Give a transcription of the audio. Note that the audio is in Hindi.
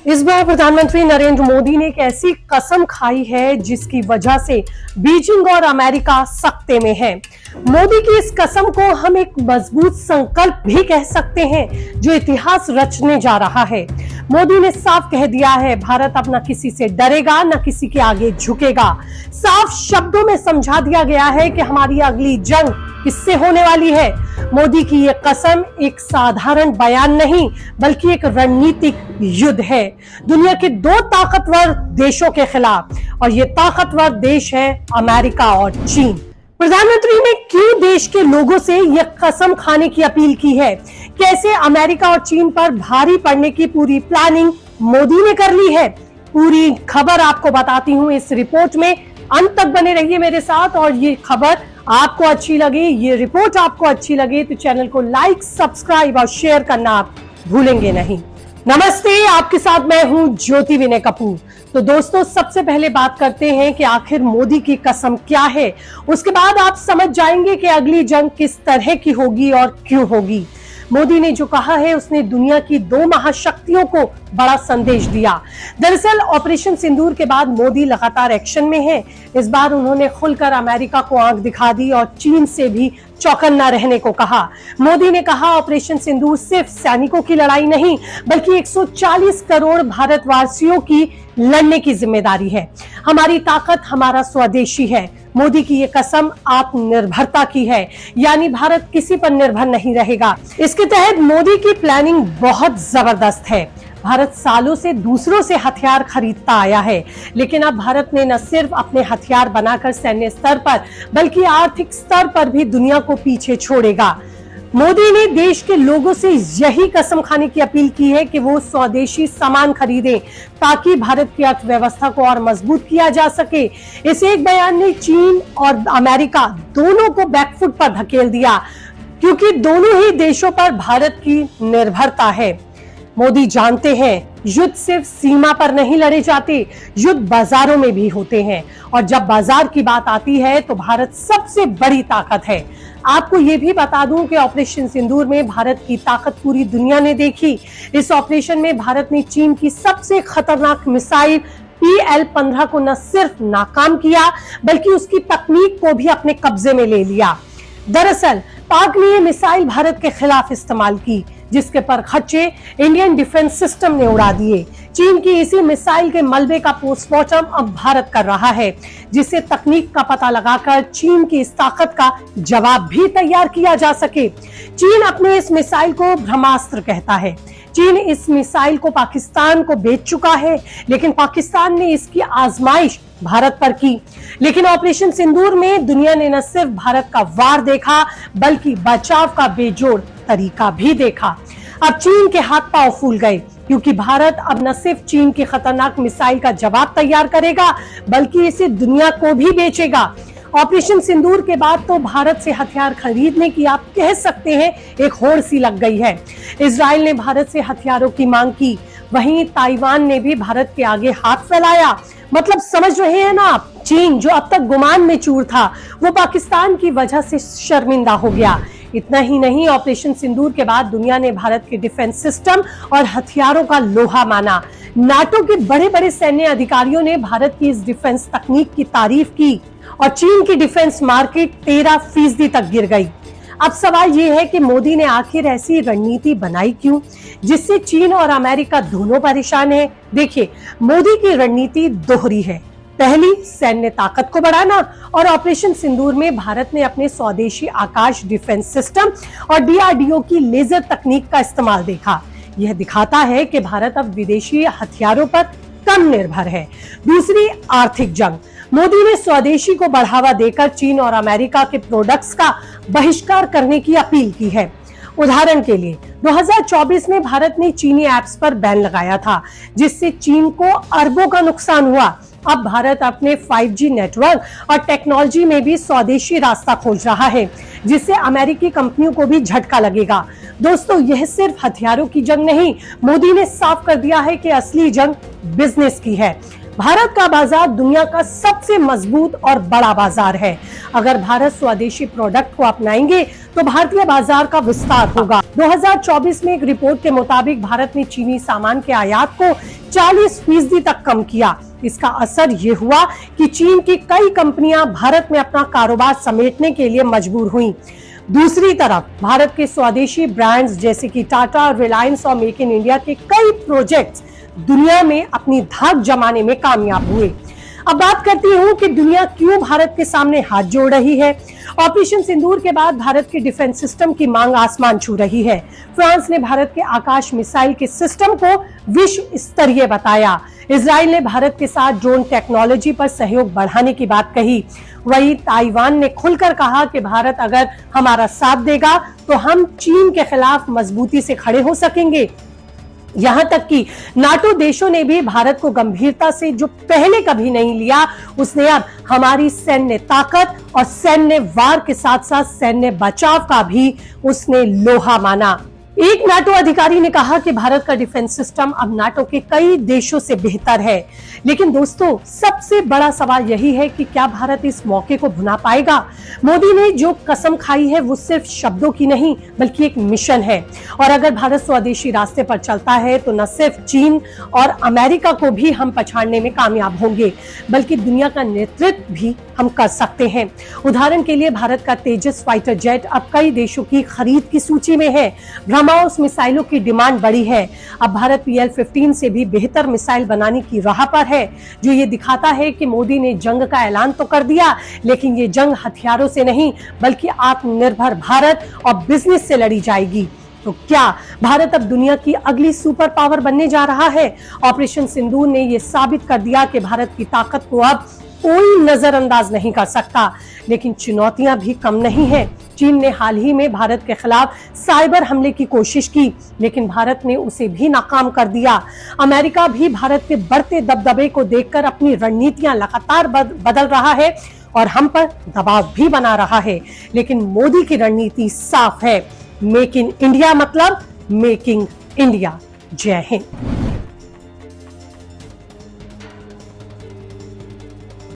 इस बार प्रधानमंत्री नरेंद्र मोदी ने एक ऐसी कसम खाई है जिसकी वजह से बीजिंग और अमेरिका सख्ते में है। मोदी की इस कसम को हम एक मजबूत संकल्प भी कह सकते हैं जो इतिहास रचने जा रहा है। मोदी ने साफ कह दिया है, भारत अब न किसी से डरेगा न किसी के आगे झुकेगा। साफ शब्दों में समझा दिया गया है कि हमारी अगली जंग किससे होने वाली है। मोदी की ये कसम एक साधारण बयान नहीं बल्कि एक रणनीतिक युद्ध है दुनिया के दो ताकतवर देशों के खिलाफ, और ये ताकतवर देश है अमेरिका और चीन। प्रधानमंत्री ने क्यों देश के लोगों से यह कसम खाने की अपील की है, कैसे अमेरिका और चीन पर भारी पड़ने की पूरी प्लानिंग मोदी ने कर ली है, पूरी खबर आपको बताती हूं इस रिपोर्ट में। अंत तक बने रहिए मेरे साथ, और ये खबर आपको अच्छी लगे, ये रिपोर्ट आपको अच्छी लगे तो चैनल को लाइक, सब्सक्राइब और शेयर करना आप भूलेंगे नहीं। नमस्ते, आपके साथ मैं हूं ज्योति विनय कपूर। तो दोस्तों, सबसे पहले बात करते हैं कि आखिर मोदी की कसम क्या है। उसके बाद आप समझ जाएंगे कि अगली जंग किस तरह की होगी और क्यों होगी। मोदी ने जो कहा है उसने दुनिया की दो महाशक्तियों को बड़ा संदेश दिया। दरअसल ऑपरेशन सिंदूर के बाद मोदी लगातार एक्शन में है। इस बार उन्होंने खुलकर अमेरिका को आंख दिखा दी और चीन से भी चौकन्ना रहने को कहा। मोदी ने कहा, ऑपरेशन सिंदूर सिर्फ सैनिकों की लड़ाई नहीं बल्कि 140 करोड़ भारतवासियों की लड़ने की जिम्मेदारी है। हमारी ताकत हमारा स्वदेशी है। मोदी की ये कसम आत्मनिर्भरता की है, यानी भारत किसी पर निर्भर नहीं रहेगा। इसके तहत मोदी की प्लानिंग बहुत जबरदस्त है। भारत सालों से दूसरों से हथियार खरीदता आया है, लेकिन अब भारत ने न सिर्फ अपने हथियार बनाकर सैन्य स्तर पर बल्कि आर्थिक स्तर पर भी दुनिया को पीछे छोड़ेगा। मोदी ने देश के लोगों से यही कसम खाने की अपील की है कि वो स्वदेशी सामान खरीदें ताकि भारत की अर्थव्यवस्था को और मजबूत किया जा सके। इस एक बयान ने चीन और अमेरिका दोनों को बैकफुट पर धकेल दिया, क्योंकि दोनों ही देशों पर भारत की निर्भरता है। मोदी जानते हैं, युद्ध सिर्फ सीमा पर नहीं लड़े जाते, युद्ध बाजारों में भी होते हैं, और जब बाजार की बात आती है तो भारत सबसे बड़ी ताकत है। आपको ये भी बता दूं कि ऑपरेशन सिंदूर में भारत की ताकत पूरी दुनिया ने देखी। इस ऑपरेशन में भारत ने चीन की सबसे खतरनाक मिसाइल PL-15 को न सिर्फ नाकाम किया बल्कि उसकी तकनीक को भी अपने कब्जे में ले लिया। दरअसल पाक ने ये मिसाइल भारत के खिलाफ इस्तेमाल की, जिसके पर खर्चे इंडियन डिफेंस सिस्टम ने उड़ा दिए। चीन की इसी मिसाइल के मलबे का पोस्टमार्टम अब भारत कर रहा है, जिससे तकनीक का पता लगाकर चीन की इस ताकत का जवाब भी तैयार किया जा सके। चीन अपने इस मिसाइल को ब्रह्मास्त्र कहता है। चीन इस मिसाइल को पाकिस्तान को बेच चुका है, लेकिन पाकिस्तान ने इसकी आजमाइश भारत पर की। लेकिन ऑपरेशन सिंदूर में दुनिया ने न सिर्फ भारत का वार देखा बल्कि बचाव का बेजोड़ तरीका भी देखा। अब चीन के हाथ पांव फूल गए, क्योंकि भारत अब न सिर्फ चीन की खतरनाक मिसाइल का जवाब तैयार करेगा बल्कि इसे दुनिया को भी बेचेगा। ऑपरेशन सिंदूर के बाद तो भारत से हथियार खरीदने की आप कह सकते हैं एक होड़ सी लग गई है। इजराइल ने भारत से हथियारों की मांग की, वहीं ताइवान ने भी भारत के आगे हाथ फैलाया। मतलब समझ रहे हैं ना आप, चीन जो अब तक गुमान में चूर था वो पाकिस्तान की वजह से शर्मिंदा हो गया। इतना ही नहीं, ऑपरेशन सिंदूर के बाद दुनिया ने भारत के डिफेंस सिस्टम और हथियारों का लोहा माना। नाटो के बड़े बड़े सैन्य अधिकारियों ने भारत की इस डिफेंस तकनीक की तारीफ की और चीन की डिफेंस मार्केट 13% तक गिर गई। अब सवाल ये है कि मोदी ने आखिर ऐसी रणनीति बनाई क्यों जिससे चीन और अमेरिका दोनों परेशान है। देखिए, मोदी की रणनीति दोहरी है। पहली, सैन्य ताकत को बढ़ाना, और ऑपरेशन सिंदूर में भारत ने अपने स्वदेशी आकाश डिफेंस सिस्टम और DRDO की लेजर तकनीक का इस्तेमाल देखा। यह दिखाता है कि भारत अब विदेशी हथियारों पर कम निर्भर है। दूसरी, आर्थिक जंग। मोदी ने स्वदेशी को बढ़ावा देकर चीन और अमेरिका के प्रोडक्ट्स का बहिष्कार करने की अपील की है। उदाहरण के लिए 2024 में भारत ने चीनी ऐप्स पर बैन लगाया था, जिससे चीन को अरबों का नुकसान हुआ। अब भारत अपने 5G नेटवर्क और टेक्नोलॉजी में भी स्वदेशी रास्ता खोज रहा है, जिससे अमेरिकी कंपनियों को भी झटका लगेगा। दोस्तों, यह सिर्फ हथियारों की जंग नहीं, मोदी ने साफ कर दिया है कि असली जंग बिजनेस की है। भारत का बाजार दुनिया का सबसे मजबूत और बड़ा बाजार है। अगर भारत स्वदेशी प्रोडक्ट को अपनाएंगे तो भारतीय बाजार का विस्तार होगा। 2024 में एक रिपोर्ट के मुताबिक भारत ने चीनी सामान के आयात को 40% तक कम किया। इसका असर ये हुआ कि चीन की कई कंपनियां भारत में अपना कारोबार समेटने के लिए मजबूर हुईं। दूसरी तरफ भारत के स्वदेशी ब्रांड्स जैसे कि टाटा, रिलायंस और मेक इन इंडिया के कई प्रोजेक्ट्स दुनिया में अपनी धाक जमाने में कामयाब हुए। अब बात करती हूँ कि दुनिया क्यों भारत के सामने हाथ जोड़ रही है। ऑपरेशन सिंदूर के बाद भारत के डिफेंस सिस्टम की मांग आसमान छू रही है। फ्रांस ने भारत के आकाश मिसाइल के सिस्टम को विश्व स्तरीय बताया। इजराइल ने भारत के साथ ड्रोन टेक्नोलॉजी पर सहयोग बढ़ाने की बात कही। वहीं ताइवान ने खुलकर कहा कि भारत अगर हमारा साथ देगा तो हम चीन के खिलाफ मजबूती से खड़े हो सकेंगे। यहां तक कि नाटो देशों ने भी भारत को गंभीरता से जो पहले कभी नहीं लिया, उसने अब हमारी सैन्य ताकत और सैन्य वार के साथ साथ सैन्य बचाव का भी उसने लोहा माना। एक नाटो अधिकारी ने कहा कि भारत का डिफेंस सिस्टम अब नाटो के कई देशों से बेहतर है। लेकिन दोस्तों, सबसे बड़ा सवाल यही है कि क्या भारत इस मौके को भुना पाएगा। मोदी ने जो कसम खाई है वो सिर्फ शब्दों की नहीं बल्कि एक मिशन है। और अगर भारत स्वदेशी रास्ते पर चलता है तो न सिर्फ चीन और अमेरिका को भी हम पछाड़ने में कामयाब होंगे बल्कि दुनिया का नेतृत्व भी हम कर सकते हैं। उदाहरण के लिए भारत का तेजस फाइटर जेट अब कई देशों की खरीद की सूची में है। ब्रह्मोस मिसाइलों की डिमांड बढ़ी है। अब भारत PL-15 से भी बेहतर मिसाइल बनाने की राह पर है, जो ये दिखाता है कि मोदी ने जंग का ऐलान तो कर दिया, लेकिन ये जंग हथियारों से नहीं बल्कि आत्मनिर्भर भारत और बिजनेस से लड़ी जाएगी। तो क्या भारत अब दुनिया की अगली सुपर पावर बनने जा रहा है? ऑपरेशन सिंदूर ने यह साबित कर दिया कि भारत की ताकत को अब कोई नजरअंदाज नहीं कर सकता। लेकिन चुनौतियां भी कम नहीं है। चीन ने हाल ही में भारत के खिलाफ साइबर हमले की कोशिश की, लेकिन भारत ने उसे भी नाकाम कर दिया। अमेरिका भी भारत के बढ़ते दबदबे को देखकर अपनी रणनीतियां लगातार बदल रहा है और हम पर दबाव भी बना रहा है। लेकिन मोदी की रणनीति साफ है, मेक इन इंडिया मतलब मेकिंग इंडिया। जय हिंद।